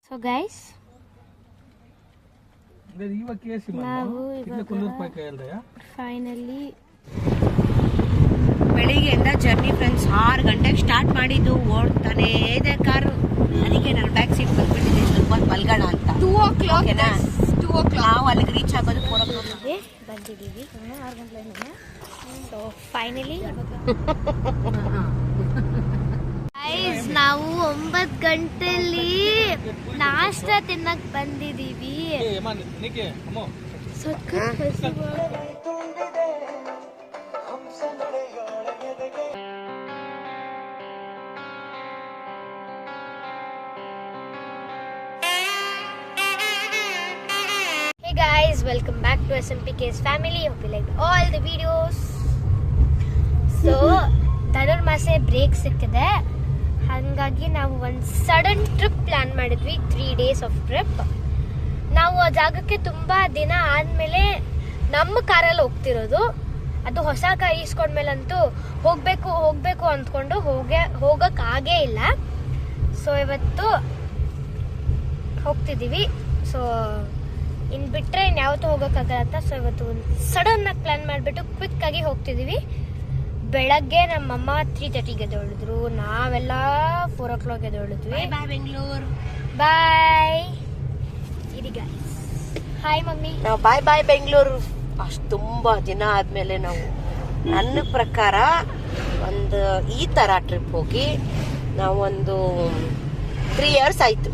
So guys ನಾವು finally ಬೆಳಿಗ್ಗೆಯಿಂದ journey friends 6 ಗಂಟೆಗೆ ಸ್ಟಾರ್ಟ್ ಮಾಡಿದ್ದು. ಓಡ್ತಾನೆ ಇದೆ ಕಾರು. ಅದಕ್ಕೆ ನಾನು ಬ್ಯಾಕ್ ಸೀಟ್ ಬಂದ್ಬಿಟ್ಟಿದ್ದೆ, ಸ್ವಲ್ಪ ಮಲ್ಗೋಣ ಅಂತ. 2 o'clock ನಾವು ಅಲ್ಲಿಗೆ ರೀಚ್ ಆಗೋದು 4 o'clock ಬಂದಿದ್ದೀವಿ. 6 ಗಂಟೆ. ಸೊ ಫೈನಲಿ ಗೈಸ್ ನಾವು 9 ಗಂಟೆಲಿ ನಾಷ್ಟ ತಿನ್ನಕ್ ಬಂದಿದ್ದೀವಿ. Hey guys, welcome back to SMPK's family. Hope you liked all the videos. So ಧನುರ್ಮಾಸೆ ಬ್ರೇಕ್ ಸಿಕ್ಕಿದೆ, ಹಾಗಾಗಿ ನಾವು ಒಂದು ಸಡನ್ ಟ್ರಿಪ್ ಪ್ಲಾನ್ ಮಾಡಿದ್ವಿ. 3 days ಆಫ್ ಟ್ರಿಪ್. ನಾವು ಆ ಜಾಗಕ್ಕೆ ತುಂಬಾ ದಿನ ಆದ್ಮೇಲೆ ನಮ್ಮ ಕಾರಲ್ಲಿ ಹೋಗ್ತಿರೋದು. ಅದು ಹೊಸ ಕಾರ್ ಈಸ್ಕೊಂಡ್ಮೇಲಂತೂ ಹೋಗ್ಬೇಕು ಅಂದ್ಕೊಂಡು ಹೋಗಕ್ಕಾಗೇ ಇಲ್ಲ. ಸೊ ಇವತ್ತು ಹೋಗ್ತಿದ್ದೀವಿ. ಸೊ ಇನ್ನು ಬಿಟ್ಟರೆ ಇನ್ಯಾವತ್ತೂ ಹೋಗೋಕ್ಕಾಗಲ್ಲ ಅಂತ. ಸೊ ಇವತ್ತು ಸಡನ್ ಆಗಿ ಪ್ಲಾನ್ ಮಾಡಿಬಿಟ್ಟು ಕ್ವಿಕ್ ಆಗಿ ಹೋಗ್ತಿದ್ದೀವಿ. ಬೆಳಗ್ಗೆ ನಮ್ಮಮ್ಮ 3:30ಗೆ ಎದ್ದೇಳಿದ್ರು, ನಾವೆಲ್ಲ 4 o'clock ಎದ್ದೇಳಿದ್ವಿ. ಬಾಯ್ ಬೆಂಗಳೂರು, ಬಾಯ್. ಇರಿ ಗೈಸ್, ಹಾಯ್ ಮಮ್ಮಿ. ನಾವು ಬಾಯ್ ಬೆಂಗಳೂರು. ಅಷ್ಟು ತುಂಬಾ ದಿನ ಆದ್ಮೇಲೆ ನಾವು, ನನ್ನ ಪ್ರಕಾರ ಒಂದು ಈ ತರ ಟ್ರಿಪ್ ಹೋಗಿ ನಾವು ಒಂದು 3 years ಆಯ್ತು.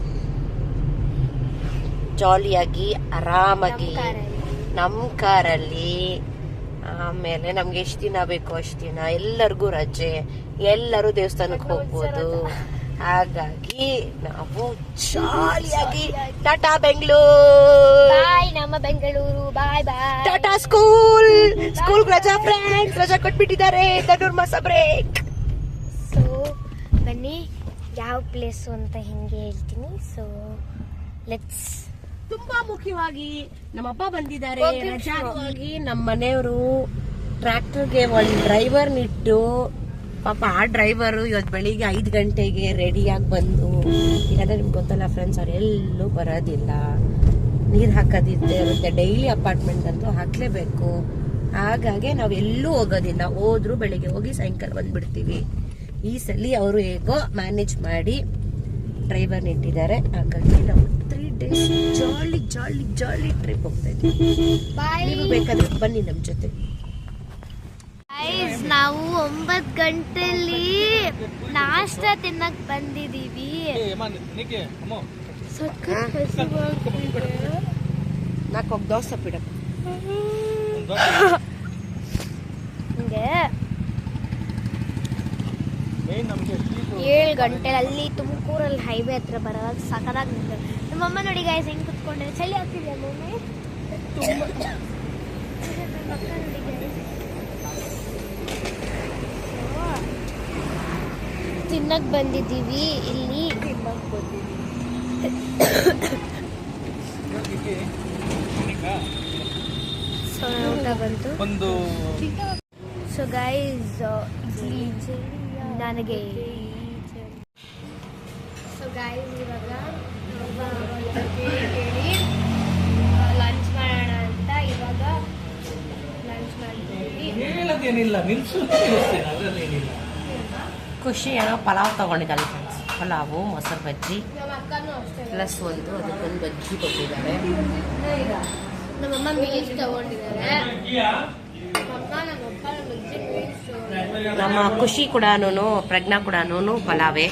ಜಾಲಿಯಾಗಿ ಆರಾಮಾಗಿ ನಮ್ಮ ಕಾರಲ್ಲಿ. ಆಮೇಲೆ ನಮ್ಗೆ ಎಷ್ಟು ದಿನ ಬೇಕು ಅಷ್ಟು ದಿನ, ಎಲ್ಲರಿಗೂ ರಜೆ, ಎಲ್ಲರೂ ದೇವಸ್ಥಾನಕ್ಕೆ ಹೋಗ್ಬೋದು. ಹಾಗಾಗಿ ನಾವು ಜಾಲಿಯಾಗಿ ಟಾಟಾ ಬೆಂಗಳೂರು, ನಮ್ಮ ಬೆಂಗಳೂರು, ಬಾಯ್ ಬಾಯ್. ಟಾಟಾ ಸ್ಕೂಲ್ ರಜಾ ಫ್ರೆಂಡ್ಸ್, ರಜಾ ಕೊಟ್ಬಿಟ್ಟಿದ್ದಾರೆ. ಧನುರ್ಮಾಸ ಬ್ರೇಕ್. ಸೊ ಬನ್ನಿ ಯಾವ ಪ್ಲೇಸು ಅಂತ ಹಿಂಗೆ ಹೇಳ್ತೀನಿ. So let's. ತುಂಬಾ ಮುಖ್ಯವಾಗಿ ನಮ್ಮ ಅಪ್ಪ ಬಂದಿದ್ದಾರೆ ರಜಾವಾಗಿ. ನಮ್ಮ ಮನೆಯವರು ಟ್ರ್ಯಾಕ್ಟರ್ಗೆ ಒಂದು ಡ್ರೈವರ್ ನಿಟ್ಟು, ಪಾಪ ಆ ಡ್ರೈವರು ಇವತ್ತು ಬೆಳಿಗ್ಗೆ 5 ಗಂಟೆಗೆ ರೆಡಿಯಾಗಿ ಬಂದು, ಇಲ್ಲಾಂದ್ರೆ ನಿಮ್ಗೆ ಗೊತ್ತಲ್ಲ ಫ್ರೆಂಡ್ಸ್, ಅವ್ರು ಎಲ್ಲೂ ಬರೋದಿಲ್ಲ, ನೀರು ಹಾಕೋದಿದ್ದೆ ಇರುತ್ತೆ. ಡೈಲಿ ಅಪಾರ್ಟ್ಮೆಂಟ್ ಅಂತೂ ಹಾಕ್ಲೇಬೇಕು. ಹಾಗಾಗಿ ನಾವು ಎಲ್ಲೂ ಹೋಗೋದಿಲ್ಲ. ಹೋದ್ರು ಬೆಳಿಗ್ಗೆ ಹೋಗಿ ಸಾಯಂಕಾಲ ಬಂದ್ಬಿಡ್ತೀವಿ. ಈ ಸಲ ಅವರು ಹೇಗೋ ಮ್ಯಾನೇಜ್ ಮಾಡಿ ಡ್ರೈವರ್ ನಿಟ್ಟಿದ್ದಾರೆ. ಹಾಗಾಗಿ ನಾವು 3 days ಜಾಲಿ ಟ್ರಿಪ್ ಹೋಗ್ತಾ ಇದ್ದೀವಿ. ನೀವು ಬೇಕಾದ್ರೆ ಬನ್ನಿ ನಮ್ಮ ಜೊತೆ. ನಾವು 9 ಗಂಟೆಲಿ ನಾಷ್ಟ ತಿನ್ನಕ್ ಬಂದಿದ್ದೀವಿ. ನಾಲ್ಕು ದೋಸೆ ಬಿಡ. ಹಿಂಗೆ 7 ಗಂಟೆ ಅಲ್ಲಿ ತುಮಕೂರಲ್ಲಿ ಹೈವೇ ಹತ್ರ ಬರೋವಾಗ ಸಕದಾಗಿ ನಿಂತಿದೆ. ನಮ್ಮಮ್ಮ ನೋಡಿ ಗೈಸ್ ಹೆಂಗ್ ಕುತ್ಕೊಂಡೆ, ಚಳಿ ಆಗ್ತಿದೆ ಮೊಮ್ಮೆ. ತಿನ್ನಕ್ ಬಂದಿದ್ದೀವಿ ಇಲ್ಲಿ. ಸೊ ಊಟ ಬಂತು. ಸೊ ಗೈಸ್ ನನಗೆ ಸೊ ಗೈಸ್ ಇವಾಗ ಲಂಚ್ ಮಾಡೋಣ ಅಂತ ಇವಾಗ ಲಂಚ್ ಮಾಡ್ತೀವಿ. ಖುಷಿ ಏನೋ ಪಲಾವ್ ತಗೊಂಡಿದ್ದಾಳೆ ಫ್ರೆಂಡ್ಸ್. ಪಲಾವು, ಮೊಸರು ಬಜ್ಜಿ ಪ್ಲಸ್ ಅದಕ್ಕೊಂದು ಬಜ್ಜಿ ಕೊಟ್ಟಿದ್ದಾರೆ. ನಮ್ಮಮ್ಮ ಮೀಲ್ಸ್ ತಗೊಂಡಿದ್ದಾರೆ. ನಮ್ಮ ಖುಷಿ ಕೂಡ ಪ್ರಜ್ಞಾ ಕೂಡ ಪಲಾವೇ.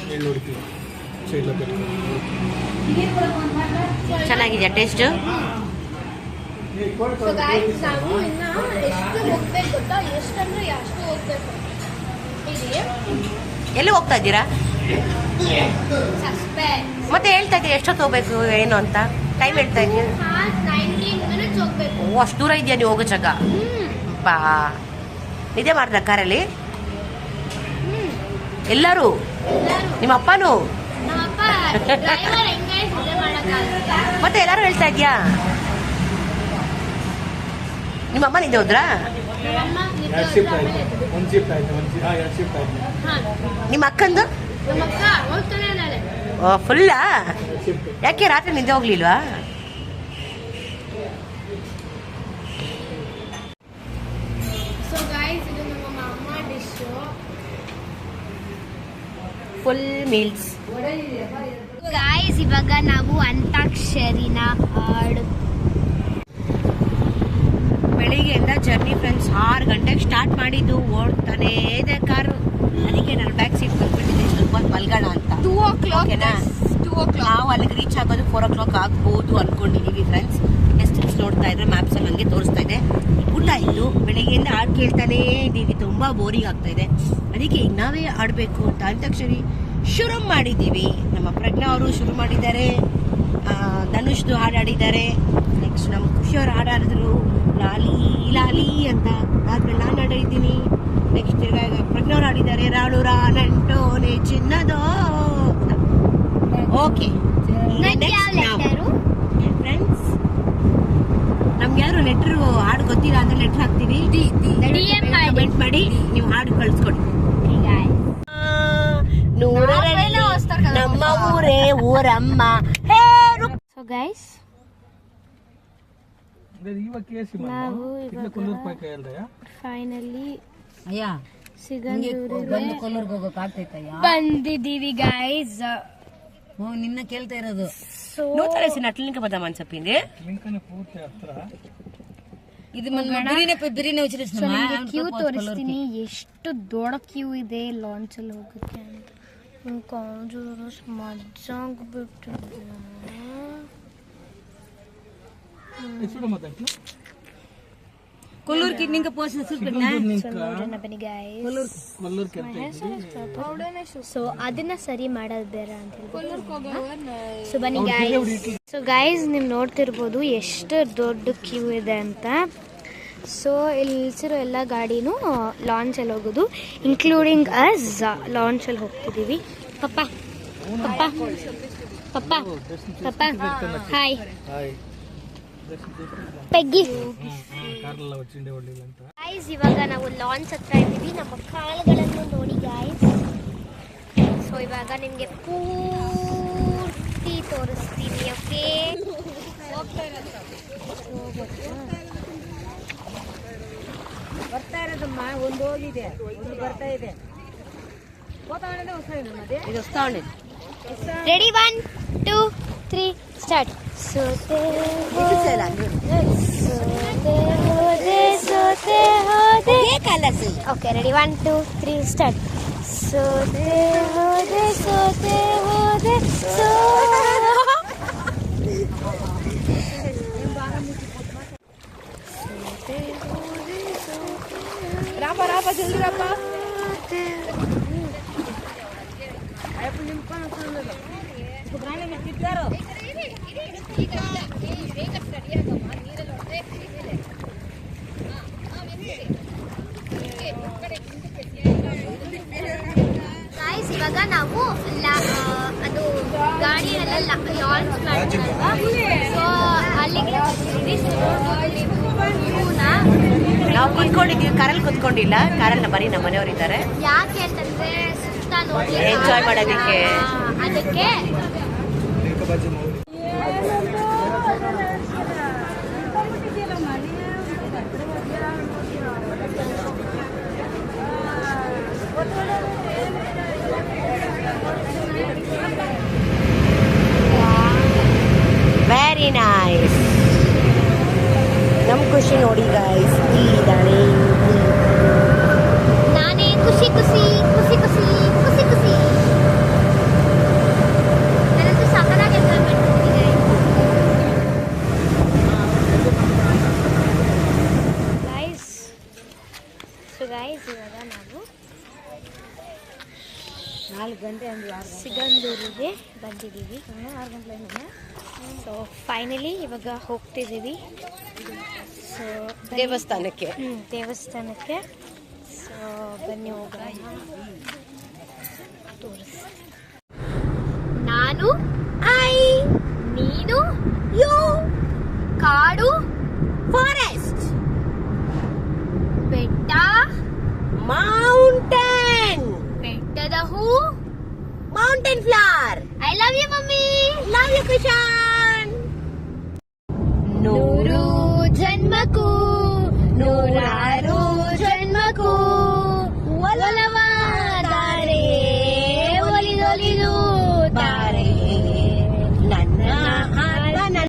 ಚೆನ್ನಾಗಿದೆಯಾ ಟೇಸ್ಟ್? ನಾವು ಇನ್ನ ಎಷ್ಟು ಹೋಗ್ಬೇಕು ಗೊತ್ತಾ, ಎಷ್ಟಂದ್ರೆ ಅಷ್ಟು ಹೋಗ್ಬೇಕು. ಎಲ್ಲಿ ಹೋಗ್ತಾ ಇದ್ದೀರಾ? ಮತ್ತೆ ಹೇಳ್ತಾ ಇದ್ದೀರಾ ಎಷ್ಟೊತ್ತು ಹೋಗ್ಬೇಕು ಏನು ಅಂತ ಟೈಮ್ ಹೇಳ್ತಾ ಇದ್ದೀರಾ? 19 minutes ಹೋಗ್ಬೇಕು. ಓ, ಅಷ್ಟು ದೂರ ಇದೆಯಾ ನೀವು ಹೋಗೋ ಜಾಗ? ಬಾ, ನಿದ್ದೆ ಮಾಡ್ದ ಕಾರಲ್ಲಿ ಎಲ್ಲರೂ? ನಿಮ್ಮ ಅಪ್ಪನೂ? ಮತ್ತೆ ಎಲ್ಲಾರು ಹೇಳ್ತಾ ಇದ್ಯಾ? ನಿಮ್ಮಮ್ಮ ನಿದ್ದೆ ಹೋದ್ರಾ? ನಿಮ್ಮ ಅಕ್ಕಂದು? ಫುಲ್ಲಾ? ಯಾಕೆ ರಾತ್ರಿ ನಿದ್ದೆ ಹೋಗ್ಲಿಲ್ವಾ? ಸೊ ಗೈಸ್, ಇದು ನಮ್ಮ ಅಮ್ಮ ಡಿಶ್. Full meals. ಗೈಸ್, ಇವಾಗ ನಾವು ಅಂತಾಕ್ಷರಿನ ಆಡು. ಬೆಳಿಗ್ಗೆಯಿಂದ ಜರ್ನಿ ಫ್ರೆಂಡ್ಸ್. 6 ಗಂಟೆಗೆ ಸ್ಟಾರ್ಟ್ ಮಾಡಿದ್ದು, ಓಡ್ತಾನೇ ಇದೆ ಕಾರು. ಅದಕ್ಕೆ ನಾನು ಬ್ಯಾಕ್ ಸೀಟ್ ಬಂದ್ಬಿಟ್ಟಿದ್ದೆ, ಸ್ವಲ್ಪ ಮಲ್ಗೋಣ ಅಂತ. 2 o'clock. ನಾವು ಅಲ್ಲಿಗೆ ರೀಚ್ ಆಗೋದು 4 o'clock ಆಗ್ಬೋದು ಅನ್ಕೊಂಡಿದೀವಿ ಫ್ರೆಂಡ್ಸ್. ಡಿಸ್ಟೆನ್ಸ್ ನೋಡ್ತಾ ಇದ್ರೆ ಮ್ಯಾಪ್ಸ್ ಅಲ್ಲಿ ಹಂಗೆ ತೋರಿಸ್ತಾ ಇದೆ. ಊಟ ಆಯ್ತು, ಬೆಳಿಗ್ಗೆಯಿಂದ ಹಾಡು ಕೇಳ್ತಾನೇ ಇದ್ದೀವಿ, ತುಂಬಾ ಬೋರಿಂಗ್ ಆಗ್ತಾ ಇದೆ. ಅದಕ್ಕೆ ಈಗ ನಾವೇ ಆಡ್ಬೇಕು ಅಂತ ಅಂತಾಕ್ಷರಿ ಶುರು ಮಾಡಿದ್ದೀವಿ. ನಮ್ಮ ಪ್ರಜ್ಞಾ ಅವರು ಶುರು ಮಾಡಿದ್ದಾರೆ, ಧನುಷ್ದು ಹಾಡು ಆಡಿದ್ದಾರೆ. ನೆಕ್ಸ್ಟ್ ನಮ್ಮ ಖುಷಿಯವ್ರು ಹಾಡಾಡಿದ್ರು ಲಾಲಿ ಲಾಲಿ ಅಂತ. ಆದ್ಮೇಲೆ ನಾನು ಹಾಡಿದ್ದೀನಿ. ನೆಕ್ಸ್ಟ್ ಪ್ರಜ್ಞಾ ಆಡಿದ್ದಾರೆ ರಾಳು ರಾನಂಟೋನೆ ಚಿನ್ನದೋ. ಓಕೆ ಫ್ರೆಂಡ್ಸ್, ನಮ್ಗೆ ಯಾರು ಲೆಟರ್ ಹಾಡು ಗೊತ್ತಿಲ್ಲ ಅಂದ್ರೆ ಲೆಟರ್ ಹಾಕ್ತೀವಿ, ಕಮೆಂಟ್ ಮಾಡಿ ನೀವು ಹಾಡು ಕಳ್ಸ್ಕೊಡಿ. ನೂರಲ್ಲಿ ನಮ್ಮ ಊರೇ ಊರಮ್ಮ. ಸೊ ಗೈಸ್, ನಾವು ಫೈನಲಿ ಬಂದಿದ್ದೀವಿ ಗೈಸ್. ನಿನ್ನ ಕೇಳ್ತಾ ಇರೋದು ಅಟ್ಲಿಂಕ ಬದಾಮ ಅನ್ಸಪ್ಪಿಂದೆ ಇದು ಕ್ಯೂ ತೋರಿಸ್ತೀನಿ, ಎಷ್ಟು ದೊಡ್ಡ ಕ್ಯೂ ಇದೆ ಲಾಂಚ್ ಅಲ್ಲಿ ಹೋಗಕ್ಕೆ ಅಂತ. ಮಜ್ಜಾಗ್ಬಿಟ್ಟಿದೆ. ಕೊಲ್ಲೂರ್ ಕಿಡ್ನಿಂಗ ಪೋಸ್ಟ್ ಸೊ ಅದನ್ನ ಸರಿ ಮಾಡೋದು ಬೇಡ ಅಂತ ಸೊ ಬನ್ನಿ ಗೈಸ್. ಸೊ ಗೈಸ್, ನೀವು ನೋಡ್ತಿರ್ಬೋದು ಎಷ್ಟು ದೊಡ್ಡ ಕ್ಯೂ ಇದೆ ಅಂತ. ಸೊ ಇಲ್ಲಿ ನಿಲ್ಸಿರೋ ಎಲ್ಲ ಗಾಡಿನೂ ಲಾಂಚಲ್ಲಿ ಹೋಗೋದು, ಇನ್ಕ್ಲೂಡಿಂಗ್ ಅಸ್ ಲಾಂಚಲ್ಲಿ ಹೋಗ್ತಿದ್ದೀವಿ. ಪಪ್ಪ ಪಪ್ಪ ಪಪ್ಪ ಪಪ್ಪ ಹಾಯ್ ಪೆಗ್ಗಿ. ಗೈಸ್, ಇವಾಗ ನಾವು ಲಾಂಚ್ ಹತ್ರ ಇದ್ದೀವಿ. ನಮ್ಮ ಕಾಳುಗಳನ್ನು ನೋಡಿ ಗೈಸ್. ಸೊ ಇವಾಗ ನಿಮಗೆ ಪೂರ್ತಿ ತೋರಿಸ್ತೀನಿ. ಓಕೆ, ಬರ್ತಾ ಇರೋದಮ್ಮ, ಒಂದು ಹೋಗಿದೆ, ಒಂದು ಬರ್ತಾ ಇದೆ. Ready, 1 2 3 start. ಸೋತೆ ಹೋದೆ ಓಕೆ, ರೆಡಿ, 1 2 3 ಸ್ಟಾರ್ಟ್. ಸೋತೆ ಹೋದೆ ರಾಪ ರಾಪ ಜಲ್ದಿ ರಾಪ. ಗೈಸ್, ಇವಾಗ ನಾವು ಅದು ಗಾಡಿಯೆಲ್ಲ ಲಾಂಚ್ ಮಾಡಿದ್ರಲ್ವಾ, ಸೊ ಅಲ್ಲಿಗೆ ನಾವು ಕುತ್ಕೊಂಡಿದ್ದೀವಿ, ಕಾರಲ್ಲಿ ಕುತ್ಕೊಂಡಿಲ್ಲ. ಕಾರನ್ನ ಬರೀ ನಮ್ಮ ಮನೆಯವರಿದ್ದಾರೆ. ಯಾಕೆ ಅಂತಂದ್ರೆ ಸುತ್ತ ನೋಡಿ ಎಂಜಾಯ್ ಮಾಡೋದಕ್ಕೆ. ಅದಕ್ಕೆ ವೆರಿ ನೈಸ್. ನಮ್ ಖುಷಿ ನೋಡಿ ಗೈಸ್, ಇಲ್ಲಿದ್ದಾನೆ. ನಾನೇ ಖುಷಿ ಖುಷಿ ಖುಷಿ ಖುಷಿ ಖುಷಿ ಖುಷಿ. ನಾನಂತೂ ಸಕ್ಕತ್ತಾಗಿ ಎಂಜಾಯ್ ಮಾಡ್ತಿದ್ದೀನಿ ಗೈಸ್. ಸೊ ಗೈಸ್, ಇವಾಗ ನಾವು 4 ಗಂಟೆ ಸಿಗಂದೂರಿಗೆ ಬಂದಿದ್ದೀವಿ. 6 ಗಂಟೆ. ಸೊ ಫೈನಲಿ ಇವಾಗ ಹೋಗ್ತಿದ್ದೀವಿ. ಸೊ ದೇವಸ್ಥಾನಕ್ಕೆ. ದೇವಸ್ಥಾನಕ್ಕೆ. ಸೊ ಬನ್ನಿ ಹೋಗೋಣ. ನಾನು